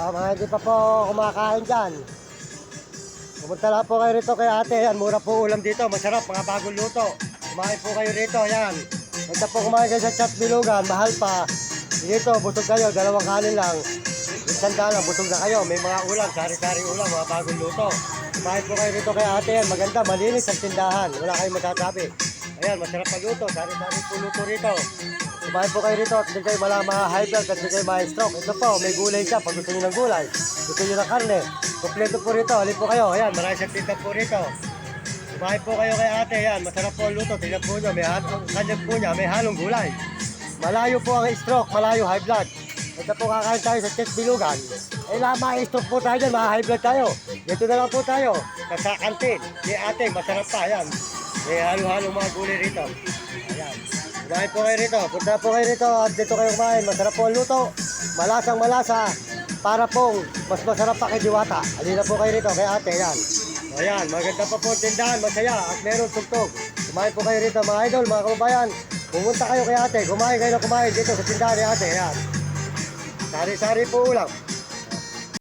Mga hindi pa po kumakain dyan. Pumunta lang po kayo rito kay ate. Yan, mura po ulam dito. Masarap, mga bagong luto. Kumain po kayo rito. Yan. Basta po kumain kayo sa Chat Bilugan. Mahal pa. Dito, busog kayo. Dalawang kanin lang. Sanda lang, busog na kayo. May mga ulam, sari-sari ulam, mga bagong luto. Kumain po kayo rito kay ate. Yan, maganda, malinis ang tindahan. Wala kayong masasabi. Ayan, masarap pa luto. Sari-sari po luto rito. Kumain po kayo rito at hindi kayo mga high blood at hindi kayo mga stroke. Ito po, may gulay siya. Pag gusto nyo ng gulay, gusto nyo ng karne. Kompleto po rito. Halip po kayo. Ayan, marami siyang tinta po rito. Kumain po kayo kay ate. Ayan, masarap po ang luto. Tingnan po nyo, may kanyang po niya, may halong gulay. Malayo po ang stroke, malayo high blood. Ito po kakain tayo sa Chat Bilugan. Eh, mga stroke po tayo dyan, mga high blood tayo. Dito na lang po tayo. Sa kantin. Di ate, masarap pa. Ayan. May halo-halo mga gulay rito. Ayan. Kumain po kayo rito. Punta po kayo rito at dito kayo kumain. Masarap po ang luto. Malasang malasa. Para pong mas masarap pa kay Diwata. Halina po kayo rito kay ate. Ayan. Ayan. Maganda pa po ang tindahan. Masaya at meron tugtog. Kumain po kayo rito mga idol, mga kababayan. Pumunta kayo kay ate. Kumain kayo na kumain dito sa tindahan ni ate. Ayan. Sari-sari po ulam.